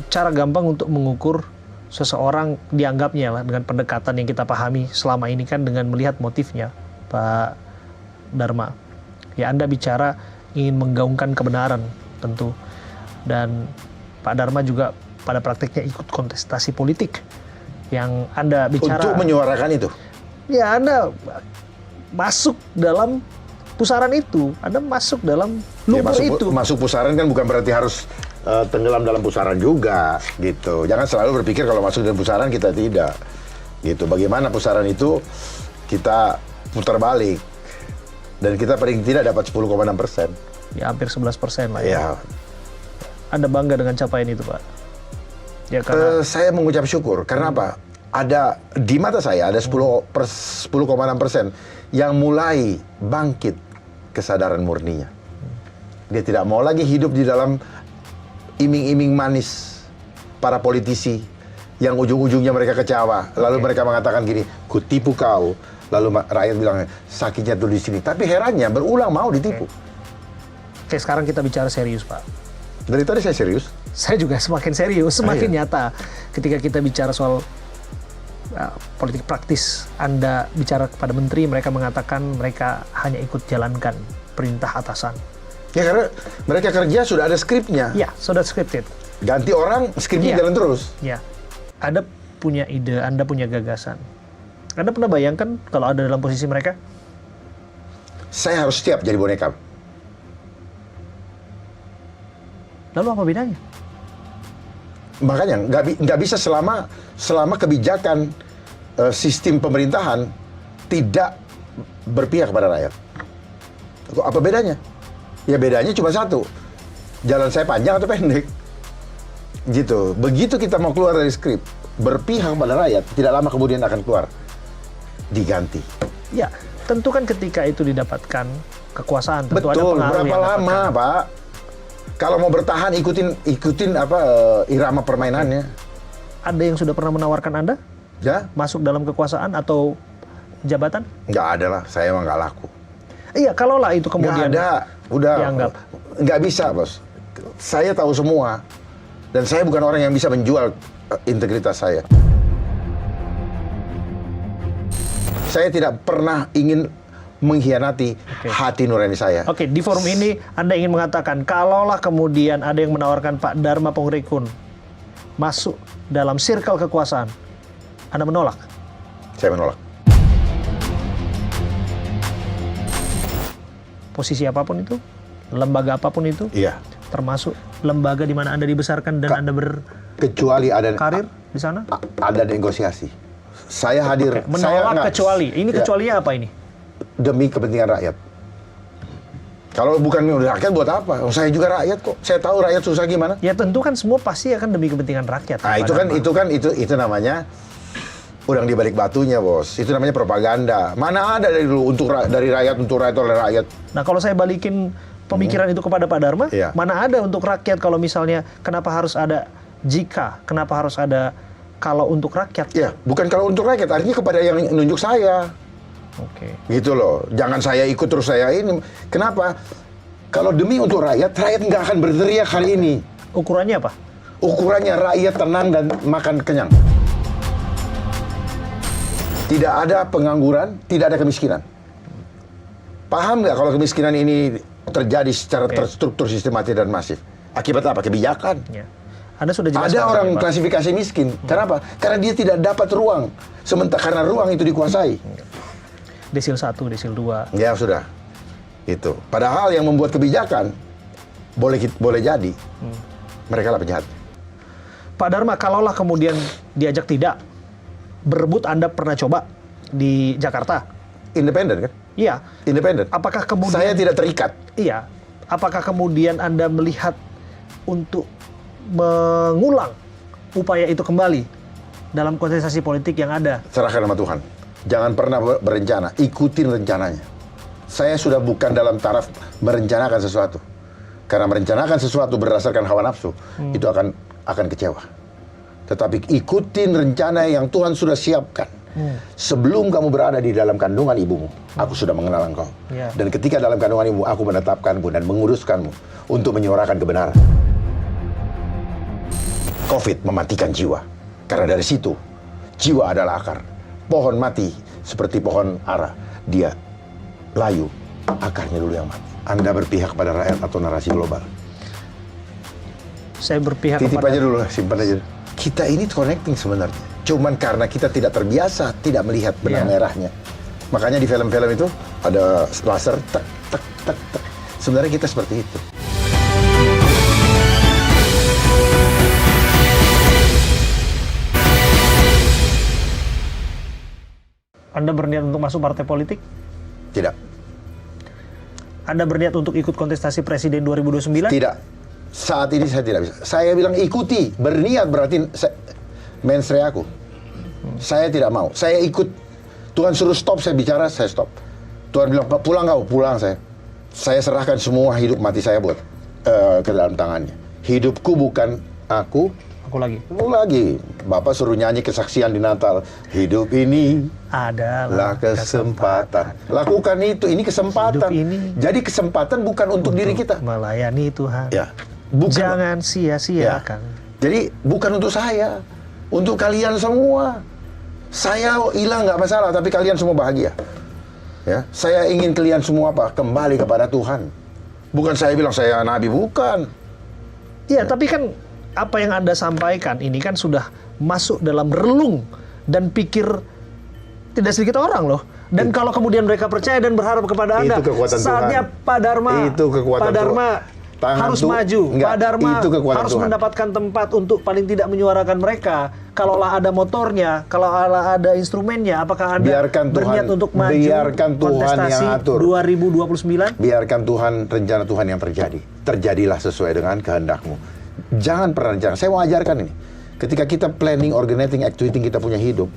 cara gampang untuk mengukur seseorang dianggapnya lah dengan pendekatan yang kita pahami selama ini kan dengan melihat motifnya, Pak Dharma. Ya, Anda bicara ingin menggaungkan kebenaran tentu. Dan Pak Dharma juga pada praktiknya ikut kontestasi politik yang Anda bicara. Untuk menyuarakan itu. Ya, Anda masuk dalam pusaran itu, Anda masuk dalam lumpur itu. Masuk pusaran kan bukan berarti harus tenggelam dalam pusaran juga, gitu. Jangan selalu berpikir kalau masuk dalam pusaran kita tidak, gitu. Bagaimana pusaran itu kita putar balik dan kita paling tidak dapat 10,6%. Ya, hampir 11% lah ya. Ya. Anda bangga dengan capaian itu, Pak? Ya, karena Saya mengucap syukur. Karena apa? Ada di mata saya ada 10,6% yang mulai bangkit kesadaran murninya. Dia tidak mau lagi hidup di dalam iming-iming manis para politisi yang ujung-ujungnya mereka kecewa. Lalu mereka mengatakan gini, kutipu kau. Lalu rakyat bilang, sakitnya tuh di sini. Tapi herannya berulang mau ditipu. Oke, sekarang kita bicara serius, Pak. Dari tadi saya serius. Saya juga semakin serius, semakin nyata ketika kita bicara soal politik praktis Anda bicara kepada menteri, mereka mengatakan mereka hanya ikut jalankan perintah atasan. Ya karena mereka kerja sudah ada skripnya. Ya, sudah scripted. Ganti orang, skripnya Iya. jalan terus. Ya, Anda punya ide, Anda punya gagasan. Anda pernah bayangkan kalau ada dalam posisi mereka? Saya harus siap jadi boneka. Lalu apa bedanya? Makanya nggak bisa selama kebijakan sistem pemerintahan tidak berpihak kepada rakyat. Apa bedanya? Ya bedanya cuma satu, jalan saya panjang atau pendek. Gitu. Begitu kita mau keluar dari skrip, berpihak kepada rakyat, tidak lama kemudian akan keluar. Diganti. Ya, tentu kan ketika itu didapatkan kekuasaan, tentu ada Betul. pengaruh Berapa yang lama, dapatkan. Pak? Kalau mau bertahan ikutin apa irama permainannya. Ada yang sudah pernah menawarkan Anda Ya, masuk dalam kekuasaan atau jabatan? nggak ada lah. Saya emang nggak laku. Iya, kalaulah itu kemudian Nggak ada. Udah. dianggap. Nggak bisa, Bos. Saya tahu semua. Dan saya bukan orang yang bisa menjual integritas saya. Saya tidak pernah ingin mengkhianati hati nurani saya. Oke, di forum ini Anda ingin mengatakan kalaulah kemudian ada yang menawarkan Pak Dharma Pongrikun masuk dalam circle kekuasaan, Anda menolak? Saya menolak. Posisi apapun itu, lembaga apapun itu, Iya. termasuk lembaga di mana Anda dibesarkan dan Anda Kecuali ada berkarir di sana? ada negosiasi. Saya hadir. Oke, saya menolak nggak- kecuali. Ini Ya, kecualinya apa ini? demi kepentingan rakyat. Kalau bukan rakyat buat apa? Oh, saya juga rakyat kok. Saya tahu rakyat susah gimana. Ya tentu kan semua pasti akan demi kepentingan rakyat. Nah, Pak Dharma. itu namanya udang di balik batunya, Bos. Itu namanya propaganda. Mana ada dari dulu dari rakyat untuk rakyat oleh rakyat. Nah, kalau saya balikin pemikiran itu kepada Pak Dharma, Iya. mana ada untuk rakyat kalau misalnya kenapa harus ada jika, kenapa harus ada kalau untuk rakyat? Ya, bukan kalau untuk rakyat, artinya kepada yang nunjuk saya. Oke. Gitu loh. Jangan saya ikut terus saya ini. Kenapa? Kalau demi untuk rakyat nggak akan berteriak hari ini. Ukurannya apa? Ukurannya rakyat tenang dan makan kenyang. Tidak ada pengangguran, tidak ada kemiskinan. Paham nggak kalau kemiskinan ini terjadi secara terstruktur, sistematis dan masif? Akibat apa? Kebijakan. Ya. Anda sudah jelaskan. Ada orang tadi, Pak. klasifikasi miskin. Kenapa? Karena dia tidak dapat ruang. Sementara karena ruang itu dikuasai. Desil 1, desil 2. Ya sudah. Itu. Padahal yang membuat kebijakan boleh jadi mereka lah penjahat. Pak Dharma, kalaulah kemudian diajak tidak, berebut Anda pernah coba di Jakarta? Independen kan? Iya. Independen. Apakah kemudian... Saya tidak terikat. Iya. Apakah kemudian Anda melihat untuk mengulang upaya itu kembali dalam kontestasi politik yang ada? Serahkan sama Tuhan. Jangan pernah berencana, ikutin rencananya. Saya sudah bukan dalam taraf merencanakan sesuatu. Karena merencanakan sesuatu berdasarkan hawa nafsu, itu akan kecewa. Tetapi ikutin rencana yang Tuhan sudah siapkan. Sebelum kamu berada di dalam kandungan ibumu, aku sudah mengenal engkau. Ya. Dan ketika dalam kandungan ibumu, aku menetapkanmu dan menguruskanmu untuk menyuarakan kebenaran. COVID mematikan jiwa. Karena dari situ, jiwa adalah akar. Pohon mati seperti pohon ara. Dia layu, akarnya dulu yang mati. Anda berpihak pada rakyat atau narasi global? Saya berpihak Titip kepada... aja dulu, simpan aja. Kita ini connecting sebenarnya. Cuman karena kita tidak terbiasa, tidak melihat benang Iya. merahnya. Makanya di film-film itu ada laser, tek, tek, tek, tek. Sebenarnya kita seperti itu. Anda berniat untuk masuk partai politik? Tidak. Anda berniat untuk ikut kontestasi presiden 2029? Tidak. Saat ini saya tidak bisa. Saya bilang ikuti. Berniat berarti mensre aku. Saya tidak mau. Saya ikut. Tuhan suruh stop, saya bicara, saya stop. Tuhan bilang, pulang kau, pulang saya. Saya serahkan semua hidup mati saya buat ke dalam tangannya. Hidupku bukan aku. Aku lagi. Mau lagi. Bapak suruh nyanyi kesaksian di Natal. Hidup ini Adalah lah kesempatan. Lakukan itu, ini kesempatan. Hidup ini Jadi kesempatan bukan untuk diri kita. melayani Tuhan. Ya. Bukan. Jangan sia-siakan. Jadi bukan untuk saya, untuk kalian semua. Saya hilang nggak masalah, tapi kalian semua bahagia. Ya, saya ingin kalian semua apa? Kembali kepada Tuhan. Bukan saya bilang saya nabi, bukan. Iya, tapi kan apa yang Anda sampaikan ini kan sudah masuk dalam relung dan pikir tidak sedikit orang loh. Dan kalau kemudian mereka percaya dan berharap kepada Anda, itu kekuatan saatnya Tuhan. Pak Dharma, Itu kekuatan Pak Dharma harus maju. Enggak, Pak Dharma itu kekuatan harus Tuhan. mendapatkan tempat untuk paling tidak menyuarakan mereka. Kalaulah ada motornya, kalau ada instrumennya, apakah Anda Biarkan berniat Tuhan- untuk maju biarkan Tuhan kontestasi yang atur. 2029? Biarkan Tuhan, rencana Tuhan yang terjadi. Terjadilah sesuai dengan kehendakmu. Jangan pernah rencana. Saya mau ajarkan ini. Ketika kita planning, organizing, activating kita punya hidup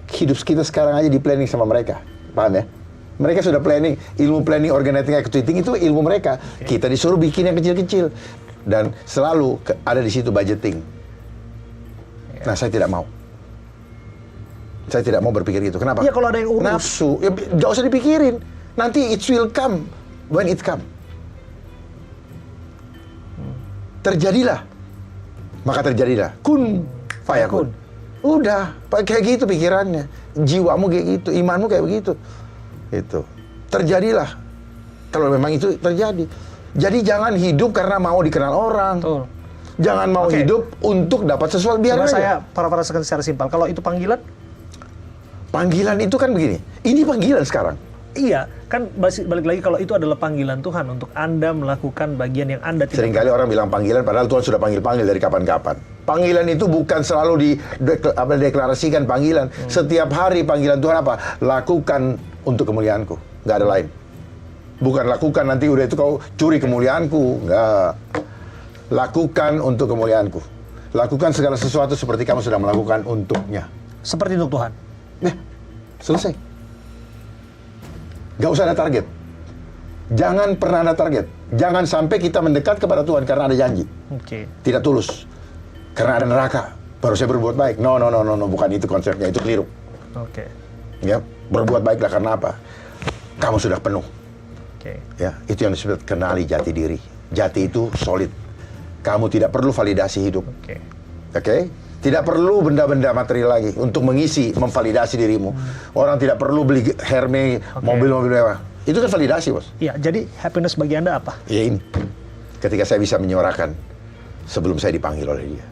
kita sekarang aja di planning sama mereka. Paham ya? Mereka sudah planning, ilmu planning, organizing, activating itu ilmu mereka. Kita disuruh bikin yang kecil-kecil. Dan selalu ada di situ budgeting. Nah, saya tidak mau. Saya tidak mau berpikir itu. Kenapa? Iya, kalau ada yang urus. Nafsu. Ya, nggak usah dipikirin. Nanti it will come when it come. Terjadilah. Maka terjadilah. Kun fayakun. Udah, kayak gitu pikirannya. Jiwamu kayak gitu, imanmu kayak begitu. Itu. Terjadilah. Kalau memang itu terjadi. Jadi jangan hidup karena mau dikenal orang. Betul. Jangan mau Oke. hidup untuk dapat sesuatu, biar Coba aja. saya parafrasekan secara simpel. Kalau itu panggilan, Panggilan itu kan begini. Ini panggilan sekarang. iya, kan balik lagi kalau itu adalah panggilan Tuhan untuk Anda melakukan bagian yang Anda tidak. Seringkali orang bilang panggilan, padahal Tuhan sudah panggil-panggil dari kapan-kapan. Panggilan itu bukan selalu deklarasikan panggilan. Setiap hari panggilan Tuhan apa? Lakukan untuk kemuliaanku. Nggak ada lain. Bukan lakukan nanti udah itu kau curi kemuliaanku. Nggak. Lakukan untuk kemuliaanku. Lakukan segala sesuatu seperti kamu sudah melakukan untuknya. Seperti untuk Tuhan. Ya, selesai. Nggak usah ada target. Jangan pernah ada target. Jangan sampai kita mendekat kepada Tuhan karena ada janji. Oke. Tidak tulus. Karena ada neraka. Baru saya berbuat baik. No. Bukan itu konsepnya. Itu keliru. Oke. Ya, berbuat baiklah karena apa? Kamu sudah penuh. Oke. Ya, itu yang disebut kenali jati diri. Jati itu solid. Kamu tidak perlu validasi hidup. Oke. Oke? Tidak perlu benda-benda material lagi untuk mengisi, memvalidasi dirimu. Orang tidak perlu beli Hermes, mobil-mobil mewah. Itu kan validasi, bos. Iya, jadi happiness bagi Anda apa? Ya ini. Ketika saya bisa menyuarakan sebelum saya dipanggil oleh dia.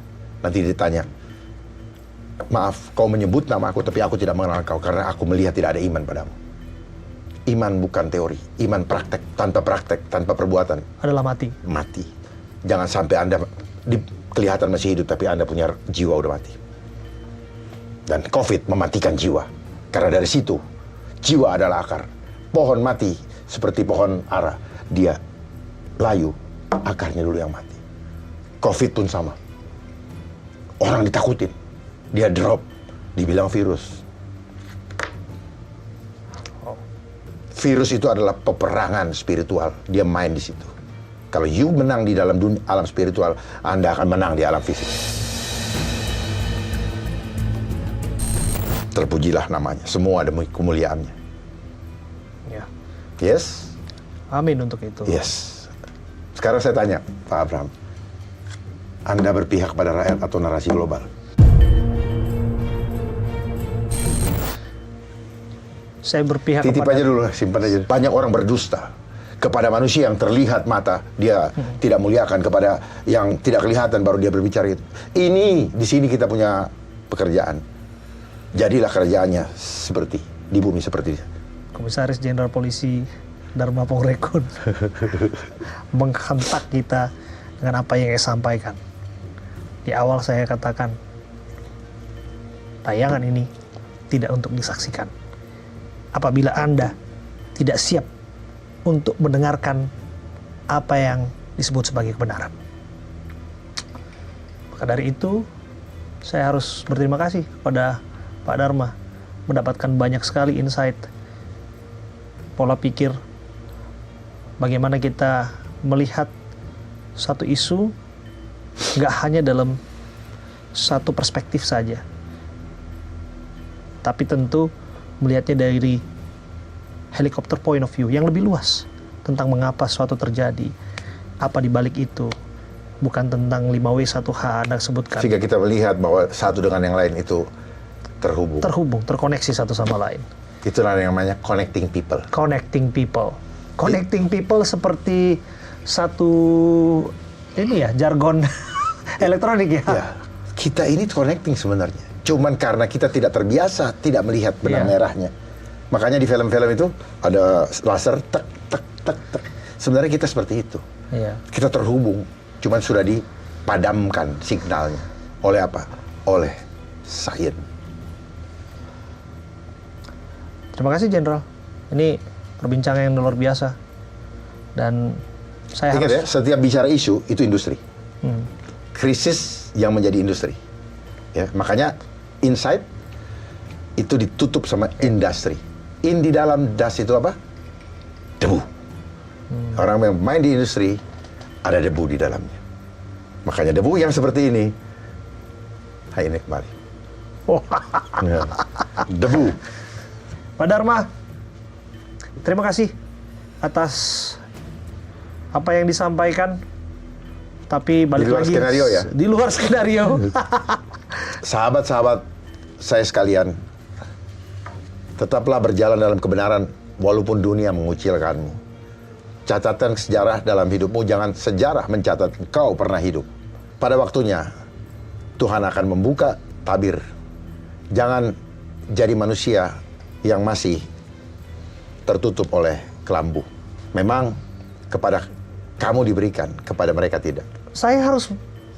Nanti ditanya, maaf, kau menyebut nama aku, tapi aku tidak mengenal kau karena aku melihat tidak ada iman padamu. Iman bukan teori, iman praktek, tanpa perbuatan, Adalah mati. mati. Jangan sampai Anda kelihatan masih hidup, tapi Anda punya jiwa udah mati. Dan COVID mematikan jiwa. Karena dari situ, jiwa adalah akar. Pohon mati seperti pohon ara. Dia layu, akarnya dulu yang mati. COVID pun sama. Orang ditakutin. Dia drop, dibilang virus. Virus itu adalah peperangan spiritual. Dia main di situ. Kalau you menang di dalam dunia, alam spiritual, Anda akan menang di alam fisik. Terpujilah namanya. Semua demi kemuliaannya. Ya. Yes? Amin untuk itu. Yes. Sekarang saya tanya, Pak Abraham. Anda berpihak pada rakyat atau narasi global? Saya berpihak Titip aja dulu, simpan aja. Banyak orang berdusta kepada manusia yang terlihat mata, dia tidak muliakan, kepada yang tidak kelihatan baru dia berbicara itu. Ini di sini kita punya pekerjaan. Jadilah kerjaannya seperti di bumi seperti ini. Komisaris Jenderal Polisi Dharma Pongrekun menghentak kita dengan apa yang saya sampaikan. Di awal saya katakan, tayangan ini tidak untuk disaksikan. Apabila Anda tidak siap untuk mendengarkan apa yang disebut sebagai kebenaran. Maka dari itu, saya harus berterima kasih kepada Pak Dharma, mendapatkan banyak sekali insight, pola pikir, bagaimana kita melihat satu isu, nggak hanya dalam satu perspektif saja, tapi tentu melihatnya dari helikopter point of view yang lebih luas tentang mengapa suatu terjadi, apa di balik itu, bukan tentang 5W1H Anda sebutkan. Sehingga kita melihat bahwa satu dengan yang lain itu terhubung. Terkoneksi satu sama lain. Itulah yang namanya connecting people. Connecting people. Connecting people seperti satu ini ya, jargon elektronik ya. Ya, kita ini connecting sebenarnya. Cuman karena kita tidak terbiasa, tidak melihat benang merahnya. Makanya di film-film itu ada laser, tek, tek, tek, tek. Sebenarnya kita seperti itu. Iya. Kita terhubung, cuman sudah dipadamkan signalnya. Oleh apa? Oleh sains. Terima kasih Jenderal. Ini perbincangan yang luar biasa. Dan saya Ingat harus... ya, setiap bicara isu, itu industri. Krisis yang menjadi industri. Ya, makanya insight itu ditutup sama industri. Di dalam das itu apa? Debu. Orang yang main di industri, ada debu di dalamnya. Makanya debu yang seperti ini, ini kembali. Ya. Debu. Pak Dharma, terima kasih atas apa yang disampaikan. Tapi balik Di luar lagi skenario ya? Di luar skenario. Sahabat-sahabat saya sekalian, tetaplah berjalan dalam kebenaran walaupun dunia mengucilkanmu. Catatan sejarah dalam hidupmu, jangan sejarah mencatat kau pernah hidup. Pada waktunya, Tuhan akan membuka tabir. Jangan jadi manusia yang masih tertutup oleh kelambu. Memang kepada kamu diberikan, kepada mereka tidak. Saya harus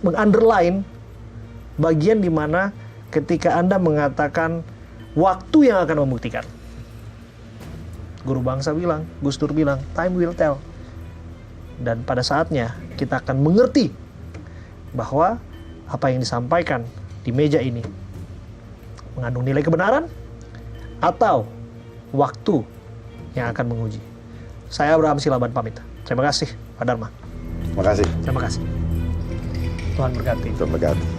meng-underline bagian di mana ketika Anda mengatakan waktu yang akan membuktikan. Guru bangsa bilang, Gus Dur bilang, time will tell. Dan pada saatnya kita akan mengerti bahwa apa yang disampaikan di meja ini mengandung nilai kebenaran atau waktu yang akan menguji. Saya Abraham Silaban pamit. Terima kasih, Pak Dharma. Terima kasih. Terima kasih. Tuhan berkati. Tuhan berkati.